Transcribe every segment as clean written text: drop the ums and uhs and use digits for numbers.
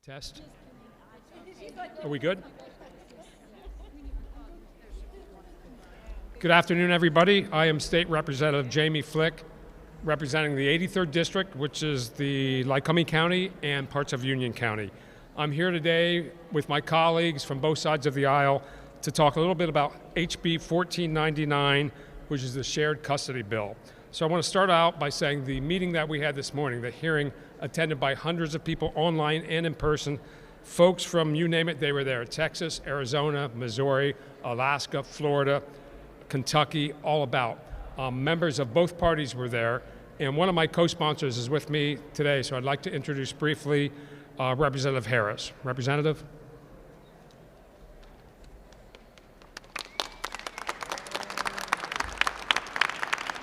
Test. Are we good? Good afternoon, everybody. I am State Representative Jamie Flick, representing the 83rd District, which is the Lycoming County and parts of Union County. I'm here today with my colleagues from both sides of the aisle to talk a little bit about HB 1499, which is the shared custody bill. So I want to start out by saying the meeting that we had this morning, the hearing attended by hundreds of people online and in person, folks from you name it, they were there. Texas, Arizona, Missouri, Alaska, Florida, Kentucky, all about. Members of both parties were there, and one of my co-sponsors is with me today, so I'd like to introduce briefly Representative Harris. Representative?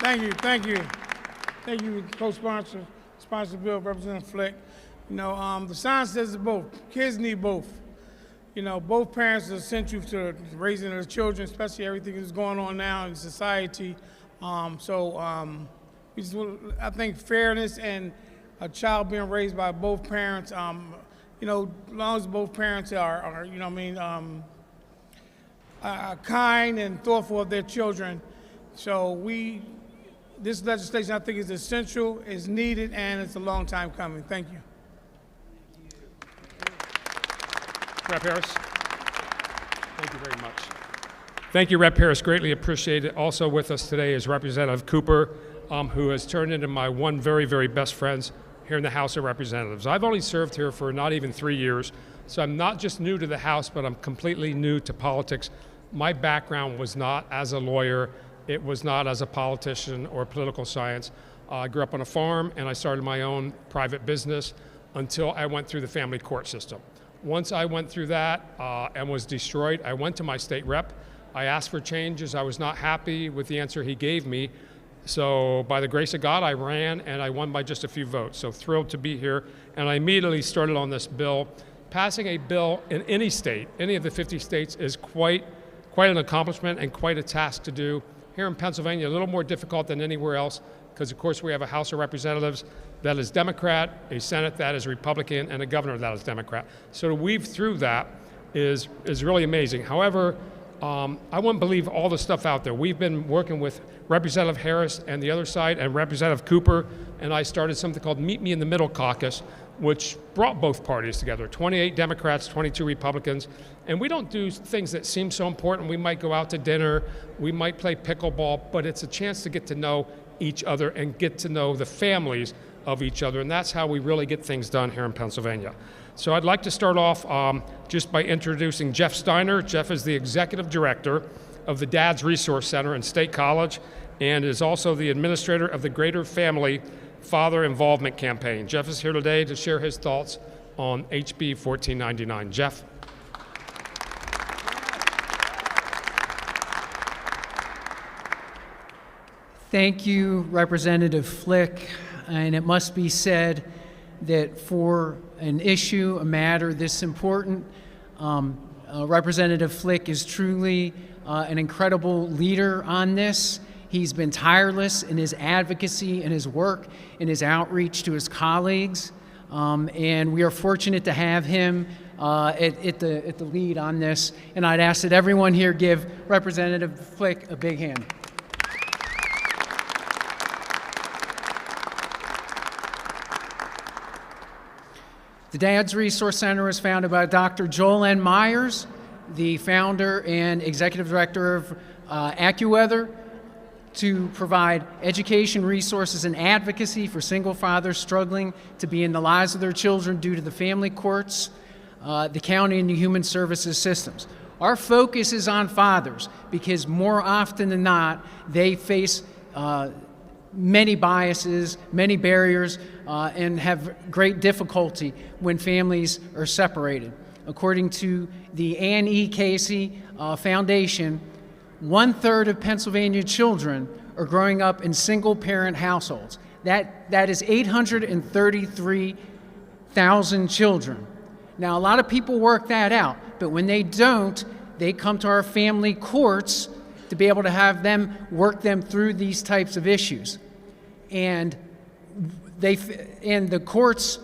Thank you, co-sponsor, sponsor bill, Representative Flick. You know, the science says it both. Kids need both. You know, both parents are essential to raising their children, especially everything that's going on now in society. I think fairness and a child being raised by both parents, you know, as long as both parents are you know what I mean, kind and thoughtful of their children. So this legislation, I think, is essential, is needed, and it's a long time coming. Thank you. Rep. Harris. Thank you very much. Thank you, Rep. Harris. Greatly appreciated. Also with us today is Representative Cooper, who has turned into my one very, very best friends here in the House of Representatives. I've only served here for not even 3 years, so I'm not just new to the House, but I'm completely new to politics. My background was not as a lawyer. It was not as a politician or political science. I grew up on a farm, and I started my own private business until I went through the family court system. Once I went through that and was destroyed, I went to my state rep. I asked for changes. I was not happy with the answer he gave me. So by the grace of God, I ran, and I won by just a few votes. So thrilled to be here. And I immediately started on this bill. Passing a bill in any state, any of the 50 states, is quite an accomplishment and quite a task to do. Here in Pennsylvania, a little more difficult than anywhere else, because of course we have a House of Representatives that is Democrat, a Senate that is Republican, and a governor that is Democrat. So to weave through that is really amazing. However, I wouldn't believe all the stuff out there. We've been working with Representative Harris and the other side, and Representative Cooper, and I started something called Meet Me in the Middle Caucus, which brought both parties together, 28 Democrats, 22 Republicans. And we don't do things that seem so important. We might go out to dinner, we might play pickleball, but it's a chance to get to know each other and get to know the families of each other, and that's how we really get things done here in Pennsylvania. So I'd like to start off just by introducing Jeff Steiner. Jeff is the Executive Director of the Dad's Resource Center in State College and is also the administrator of the Greater Family Father Involvement Campaign. Jeff is here today to share his thoughts on HB 1499. Jeff? Thank you, Representative Flick. And it must be said that for an issue, a matter this important, Representative Flick is truly an incredible leader on this. He's been tireless in his advocacy and his work and his outreach to his colleagues. And we are fortunate to have him at the lead on this. And I'd ask that everyone here give Representative Flick a big hand. The Dad's Resource Center was founded by Dr. Joel N. Myers, the founder and executive director of AccuWeather, to provide education, resources, and advocacy for single fathers struggling to be in the lives of their children due to the family courts, the county, and the human services systems. Our focus is on fathers because more often than not, they face many biases, many barriers, and have great difficulty when families are separated. According to the Ann E. Casey Foundation, 1/3 of Pennsylvania children are growing up in single-parent households. That is 833,000 children. Now, a lot of people work that out, but when they don't, they come to our family courts to be able to have them work them through these types of issues. And the courts,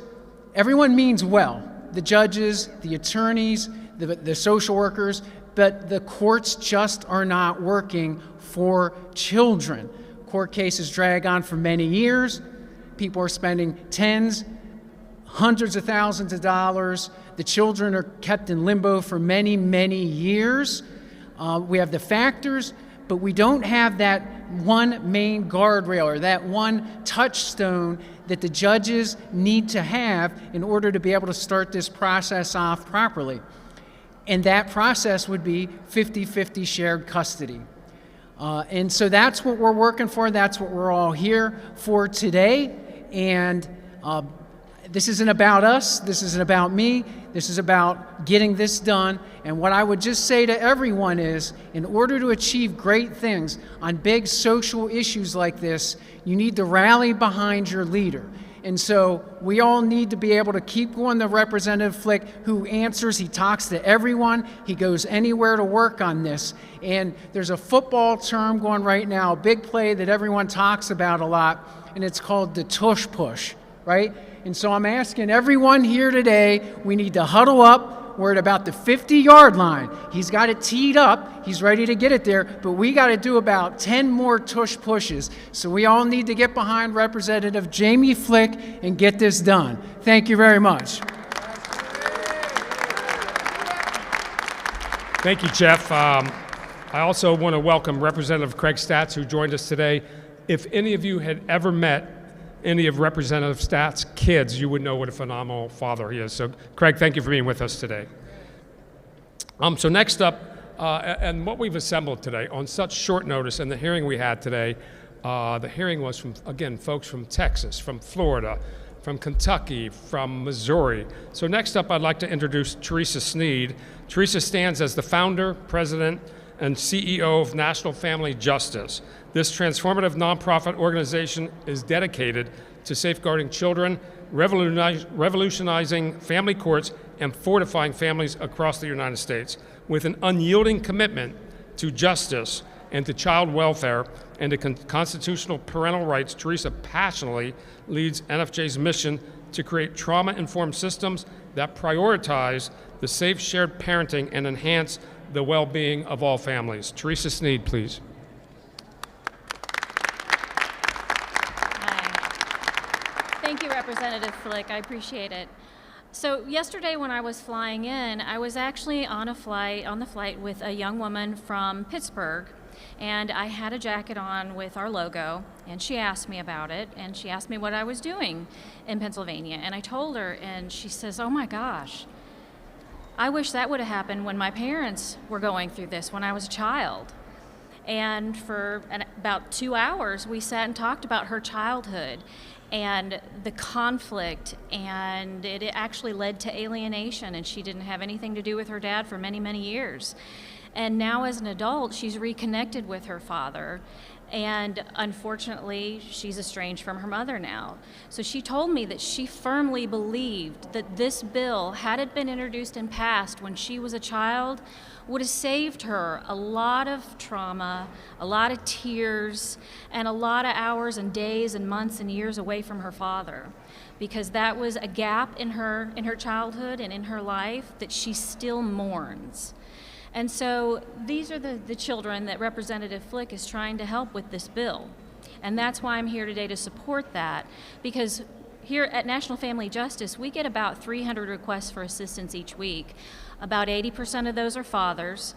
everyone means well. the judges, the attorneys, the social workers, but the courts just are not working for children. Court cases drag on for many years. People are spending tens, hundreds of thousands of dollars. The children are kept in limbo for many, many years. We have the factors, but we don't have that one main guardrail or that one touchstone that the judges need to have in order to be able to start this process off properly. And that process would be 50-50 shared custody. And so that's what we're working for. That's what we're all here for today. And this isn't about us. This isn't about me. This is about getting this done. And what I would just say to everyone is, in order to achieve great things on big social issues like this, you need to rally behind your leader. And so we all need to be able to keep going to Representative Flick, who answers, he talks to everyone, he goes anywhere to work on this. And there's a football term going right now, a big play that everyone talks about a lot, and it's called the tush push, right? And so I'm asking everyone here today, we need to huddle up. We're at about the 50-yard line. He's got it teed up. He's ready to get it there, but we got to do about 10 more tush pushes. So we all need to get behind Representative Jamie Flick and get this done. Thank you very much. Thank you, Jeff. I also want to welcome Representative Craig Statz, who joined us today. If any of you had ever met any of Representative Statz' kids, you would know what a phenomenal father he is. So, Craig, thank you for being with us today. So next up, and what we've assembled today on such short notice, and the hearing we had today, the hearing was from, again, folks from Texas, from Florida, from Kentucky, from Missouri. So next up, I'd like to introduce Teresa Sneed. Teresa stands as the founder, president, and CEO of National Family Justice. This transformative nonprofit organization is dedicated to safeguarding children, revolutionizing family courts, and fortifying families across the United States. With an unyielding commitment to justice and to child welfare and to constitutional parental rights, Teresa passionately leads NFJ's mission to create trauma-informed systems that prioritize the safe shared parenting and enhance the well-being of all families. Teresa Sneed, please. Hi. Thank you, Representative Flick. I appreciate it. So yesterday when I was flying in, I was actually on the flight with a young woman from Pittsburgh, and I had a jacket on with our logo, and she asked me about it, and she asked me what I was doing in Pennsylvania, and I told her, and she says, "Oh my gosh, I wish that would have happened when my parents were going through this when I was a child." And for about 2 hours, we sat and talked about her childhood and the conflict, and it actually led to alienation, and she didn't have anything to do with her dad for many, many years. And now as an adult, she's reconnected with her father, and unfortunately, she's estranged from her mother now. So she told me that she firmly believed that this bill, had it been introduced and passed when she was a child, would have saved her a lot of trauma, a lot of tears, and a lot of hours and days and months and years away from her father, because that was a gap in her childhood and in her life that she still mourns. And so these are the children that Representative Flick is trying to help with this bill. And that's why I'm here today to support that, because here at National Family Justice, we get about 300 requests for assistance each week. About 80% of those are fathers,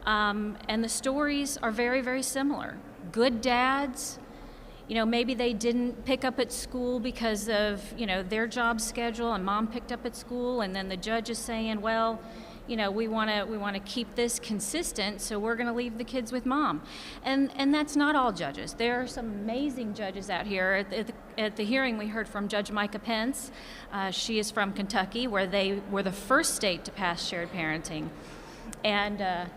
and the stories are very, very similar. Good dads, maybe they didn't pick up at school because of, their job schedule, and mom picked up at school, and then the judge is saying, well, we want to keep this consistent, so we're going to leave the kids with mom. And that's not all judges. There are some amazing judges out here. At the hearing, we heard from Judge Micah Pence. She is from Kentucky, where they were the first state to pass shared parenting. And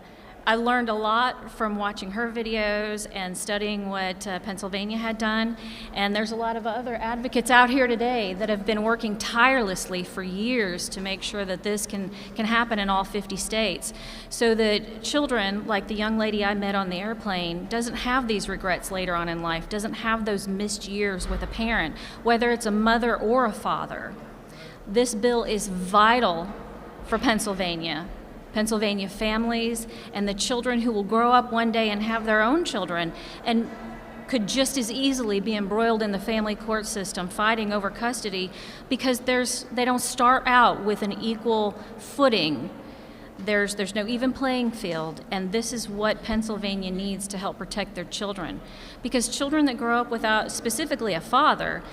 I learned a lot from watching her videos and studying what Pennsylvania had done. And there's a lot of other advocates out here today that have been working tirelessly for years to make sure that this can happen in all 50 states, so that children, like the young lady I met on the airplane, doesn't have these regrets later on in life, doesn't have those missed years with a parent, whether it's a mother or a father. This bill is vital for Pennsylvania families, and the children who will grow up one day and have their own children and could just as easily be embroiled in the family court system fighting over custody, because they don't start out with an equal footing. There's no even playing field, and this is what Pennsylvania needs to help protect their children. Because children that grow up without specifically a father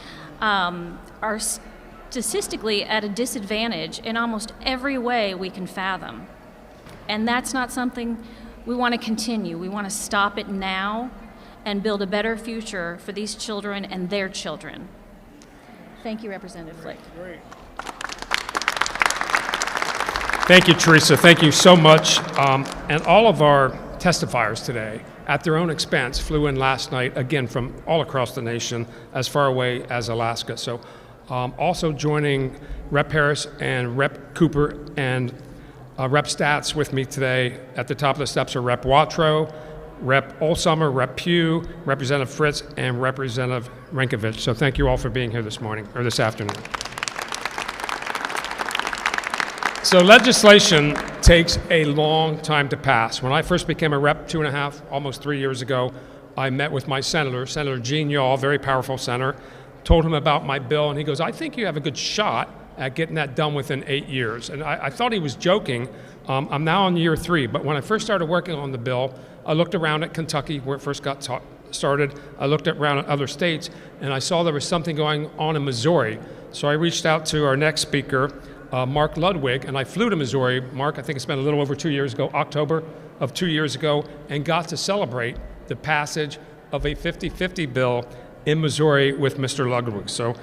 are statistically at a disadvantage in almost every way we can fathom. And that's not something we want to continue. We want to stop it now and build a better future for these children and their children. Thank you, Representative Flick. Great. Thank you, Teresa. Thank you so much. And all of our testifiers today, at their own expense, flew in last night, again, from all across the nation, as far away as Alaska. So also joining Rep. Harris and Rep. Cooper and Rep. Stats with me today at the top of the steps are Rep. Wattrow, Rep. Olsummer, Rep. Pugh, Representative Fritz, and Representative Rinkovich. So thank you all for being here this morning, or this afternoon. So legislation takes a long time to pass. When I first became a rep 2.5, almost 3 years ago, I met with my senator, Senator Gene Yaw, very powerful senator, told him about my bill, and he goes, I think you have a good shot at getting that done within 8 years. And I thought he was joking. I'm now on year 3, but when I first started working on the bill, I looked around at Kentucky, where it first got started. I looked around at other states, and I saw there was something going on in Missouri. So I reached out to our next speaker, Mark Ludwig, and I flew to Missouri. Mark, I think it's been a little over 2 years ago, October of 2 years ago, and got to celebrate the passage of a 50-50 bill in Missouri with Mr. Ludwig. So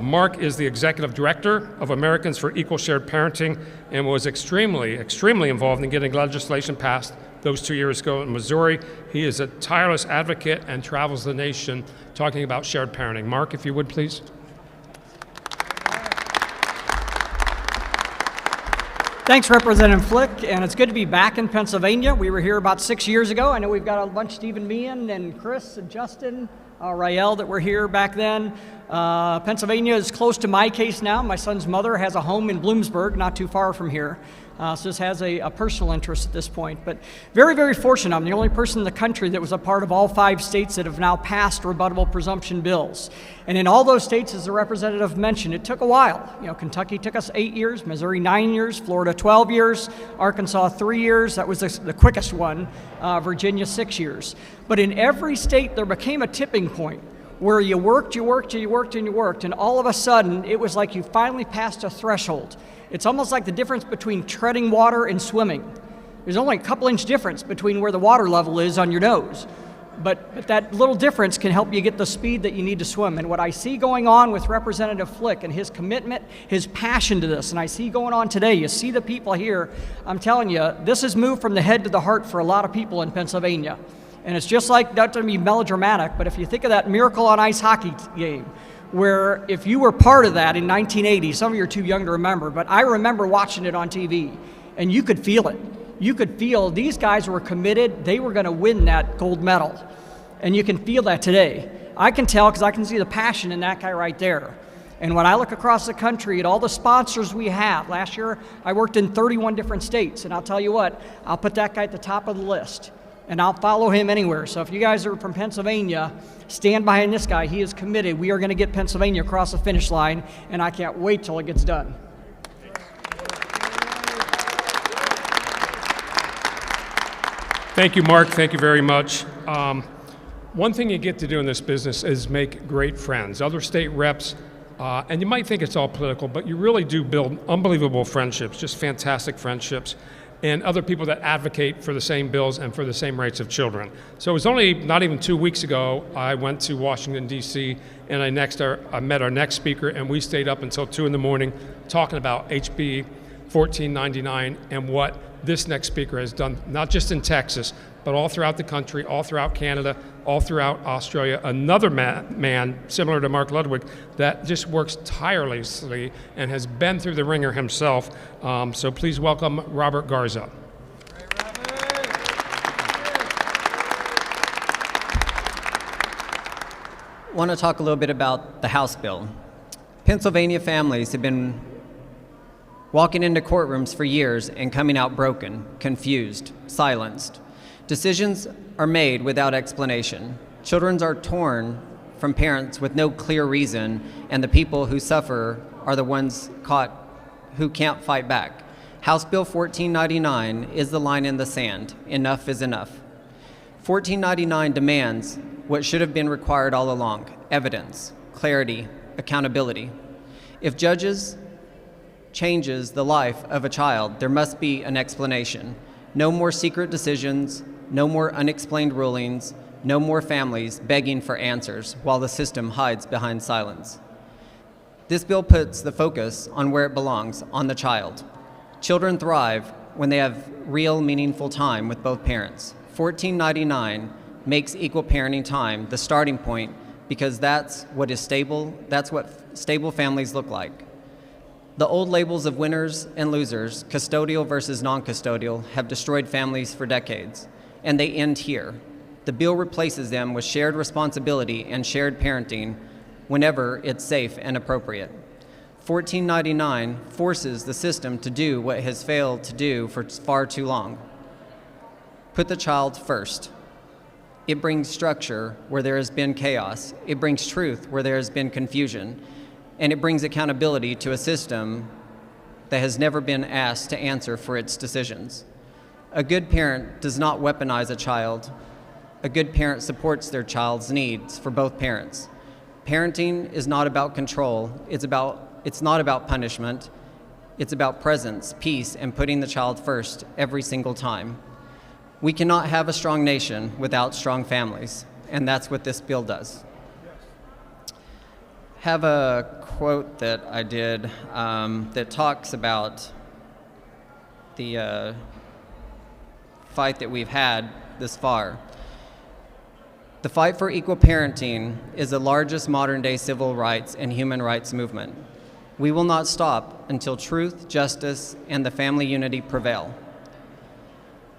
Mark is the executive director of Americans for Equal Shared Parenting and was extremely involved in getting legislation passed those 2 years ago in Missouri. He is a tireless advocate and travels the nation talking about shared parenting. Mark, if you would, please. Thanks, Representative Flick, and it's good to be back in Pennsylvania. We were here about 6 years ago. I know we've got a bunch, Stephen Meehan and Chris and Justin, Rael, that were here back then. Pennsylvania is close to my case now. My son's mother has a home in Bloomsburg, not too far from here. So this has a personal interest at this point. But very, very fortunate. I'm the only person in the country that was a part of all 5 states that have now passed rebuttable presumption bills. And in all those states, as the representative mentioned, it took a while. You know, Kentucky took us 8 years, Missouri 9 years, Florida 12 years, Arkansas 3 years. That was the quickest one. Virginia 6 years. But in every state, there became a tipping point where you worked, and all of a sudden, it was like you finally passed a threshold. It's almost like the difference between treading water and swimming. There's only a couple inch difference between where the water level is on your nose. But that little difference can help you get the speed that you need to swim. And what I see going on with Representative Flick and his commitment, his passion to this, and I see going on today, you see the people here, I'm telling you, this has moved from the head to the heart for a lot of people in Pennsylvania. And it's just like, not to be melodramatic, but if you think of that Miracle on Ice hockey game, where if you were part of that in 1980, some of you are too young to remember, but I remember watching it on TV, and you could feel it. You could feel these guys were committed. They were going to win that gold medal, and you can feel that today. I can tell because I can see the passion in that guy right there. And when I look across the country at all the sponsors we have, last year I worked in 31 different states, and I'll tell you what, I'll put that guy at the top of the list. And I'll follow him anywhere. So if you guys are from Pennsylvania, stand behind this guy. He is committed. We are going to get Pennsylvania across the finish line, and I can't wait till it gets done. Thank you, Mark. Thank you very much. One thing you get to do in this business is make great friends. Other state reps, and you might think it's all political, but you really do build unbelievable friendships, just fantastic friendships, and other people that advocate for the same bills and for the same rights of children. So it was only not even 2 weeks ago, I went to Washington, D.C., and I met our next speaker, and we stayed up until 2 in the morning talking about HB 1499 and what this next speaker has done, not just in Texas, but all throughout the country, all throughout Canada, all throughout Australia. Another man, similar to Mark Ludwig, that just works tirelessly and has been through the ringer himself. So please welcome Robert Garza. I want to talk a little bit about the House bill. Pennsylvania families have been walking into courtrooms for years and coming out broken, confused, silenced. Decisions are made without explanation. Children are torn from parents with no clear reason, and the people who suffer are the ones caught who can't fight back. House Bill 1499 is the line in the sand. Enough is enough. 1499 demands what should have been required all along: evidence, clarity, accountability. If judges changes the life of a child, there must be an explanation. No more secret decisions, no more unexplained rulings, no more families begging for answers while the system hides behind silence. This bill puts the focus on where it belongs, on the child. Children thrive when they have real, meaningful time with both parents. 1499 makes equal parenting time the starting point because that's what stable families look like. The old labels of winners and losers, custodial versus non-custodial, have destroyed families for decades, and they end here. The bill replaces them with shared responsibility and shared parenting whenever it's safe and appropriate. 1499 forces the system to do what it has failed to do for far too long. Put the child first. It brings structure where there has been chaos. It brings truth where there has been confusion. And it brings accountability to a system that has never been asked to answer for its decisions. A good parent does not weaponize a child. A good parent supports their child's needs for both parents. Parenting is not about control. It's not about punishment. It's about presence, peace, and putting the child first every single time. We cannot have a strong nation without strong families, and that's what this bill does. Have a quote that I did that talks about the fight that we've had this far. The fight for equal parenting is the largest modern-day civil rights and human rights movement. We will not stop until truth, justice, and the family unity prevail.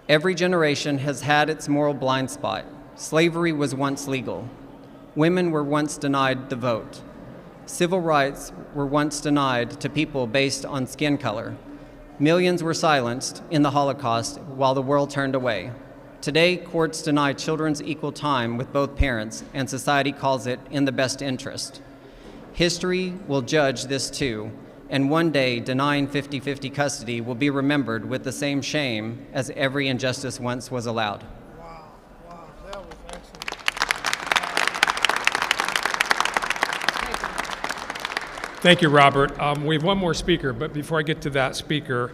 Every generation has had its moral blind spot. Slavery was once legal. Women were once denied the vote. Civil rights were once denied to people based on skin color. Millions were silenced in the Holocaust while the world turned away. Today, courts deny children's equal time with both parents, and society calls it in the best interest. History will judge this too, and one day denying 50-50 custody will be remembered with the same shame as every injustice once was allowed. Wow, that was excellent. Thank you, Robert. We have one more speaker, but before I get to that speaker,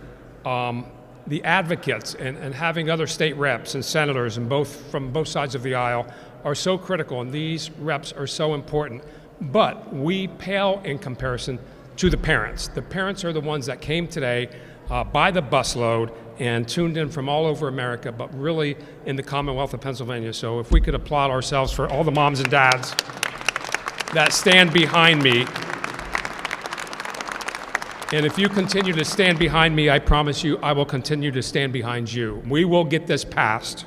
the advocates and having other state reps and senators and from both sides of the aisle are so critical, and these reps are so important. But we pale in comparison to the parents. The parents are the ones that came today by the busload and tuned in from all over America, but really in the Commonwealth of Pennsylvania. So if we could applaud ourselves for all the moms and dads that stand behind me. And if you continue to stand behind me, I promise you I will continue to stand behind you. We will get this passed.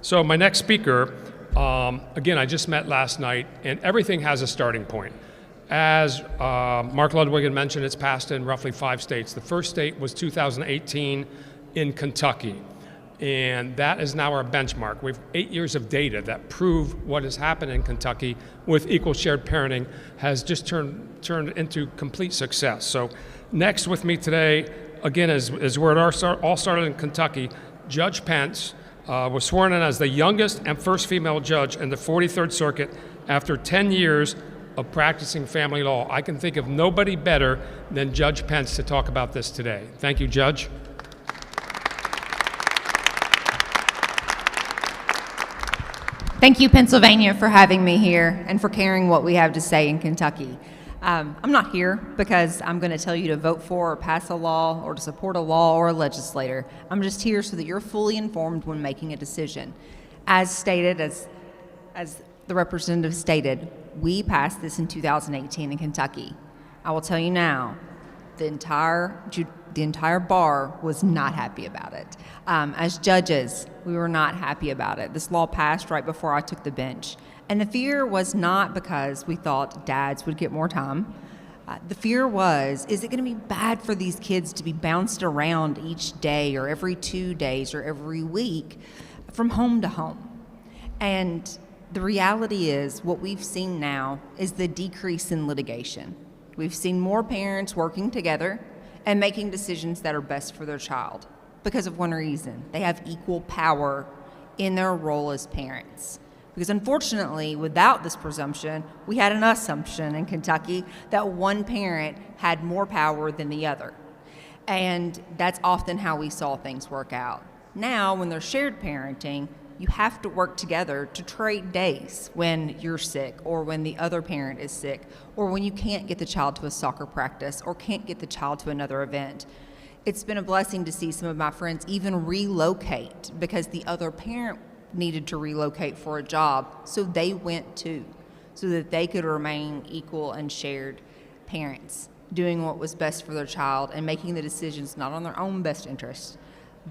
So my next speaker, again, I just met last night, and everything has a starting point. As Mark Ludwig had mentioned, it's passed in roughly 5 states. The first state was 2018 in Kentucky, and that is now our benchmark. We have 8 years of data that prove what has happened in Kentucky with equal shared parenting has just turned into complete success. So next with me today, again, as where it all started in Kentucky, Judge Pence was sworn in as the youngest and first female judge in the 43rd Circuit after 10 years of practicing family law. I can think of nobody better than Judge Pence to talk about this today. Thank you, Judge. Thank you, Pennsylvania, for having me here and for caring what we have to say in Kentucky. I'm not here because I'm going to tell you to vote for or pass a law or to support a law or a legislator. I'm just here so that you're fully informed when making a decision. As stated, as the representative stated, we passed this in 2018 in Kentucky. I will tell you now, the entire bar was not happy about it. As judges, we were not happy about it. This law passed right before I took the bench. And the fear was not because we thought dads would get more time. The fear was, is it going to be bad for these kids to be bounced around each day or every 2 days or every week from home to home? And the reality is, what we've seen now is the decrease in litigation. We've seen more parents working together and making decisions that are best for their child because of one reason: they have equal power in their role as parents. Because unfortunately, without this presumption, we had an assumption in Kentucky that one parent had more power than the other. And that's often how we saw things work out. Now, when there's shared parenting, you have to work together to trade days when you're sick or when the other parent is sick or when you can't get the child to a soccer practice or can't get the child to another event. It's been a blessing to see some of my friends even relocate because the other parent needed to relocate for a job, so they went too, so that they could remain equal and shared parents, doing what was best for their child and making the decisions not on their own best interest,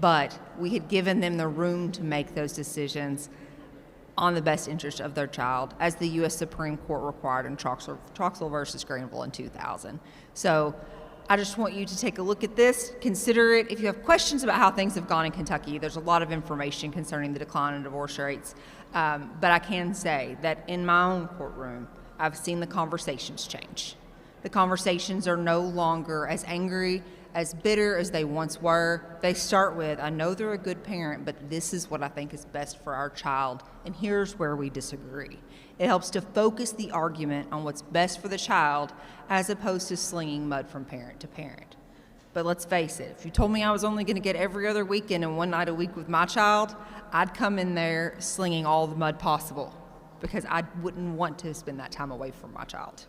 but we had given them the room to make those decisions on the best interest of their child, as the U.S. Supreme Court required in Troxel versus Granville in 2000. So I just want you to take a look at this, consider it. If you have questions about how things have gone in Kentucky, there's a lot of information concerning the decline in divorce rates. But I can say that in my own courtroom, I've seen the conversations change. The conversations are no longer as angry, as bitter as they once were. They start with, I know they're a good parent, but this is what I think is best for our child, and here's where we disagree. It helps to focus the argument on what's best for the child as opposed to slinging mud from parent to parent. But let's face it, if you told me I was only going to get every other weekend and one night a week with my child, I'd come in there slinging all the mud possible because I wouldn't want to spend that time away from my child.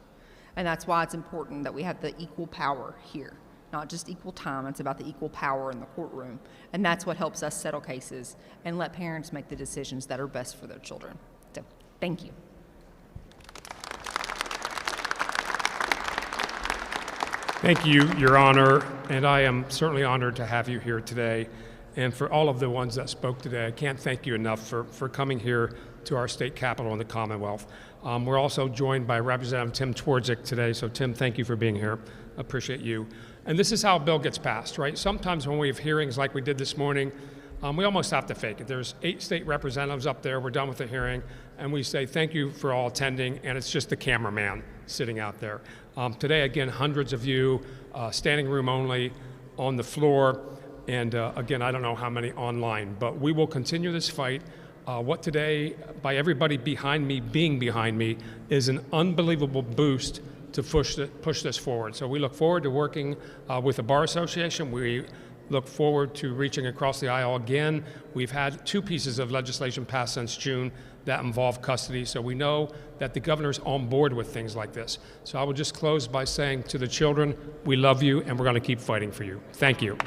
And that's why it's important that we have the equal power here. Not just equal time, it's about the equal power in the courtroom. And that's what helps us settle cases and let parents make the decisions that are best for their children. So, thank you. Thank you, Your Honor, and I am certainly honored to have you here today. And for all of the ones that spoke today, I can't thank you enough for coming here to our state capitol in the Commonwealth. We're also joined by Representative Tim Twardzik today, so Tim, thank you for being here. Appreciate you. And this is how a bill gets passed, right? Sometimes when we have hearings like we did this morning, we almost have to fake it. There's 8 state representatives up there, we're done with the hearing, and we say thank you for all attending, and it's just the cameraman sitting out there. Today, again, hundreds of you, standing room only, on the floor, and again, I don't know how many online, but we will continue this fight. What today, by everybody behind me being behind me, is an unbelievable boost to push this forward. So we look forward to working with the Bar Association. We look forward to reaching across the aisle again. We've had 2 pieces of legislation passed since June that involve custody, so we know that the governor's on board with things like this. So I will just close by saying to the children, we love you and we're going to keep fighting for you. Thank you.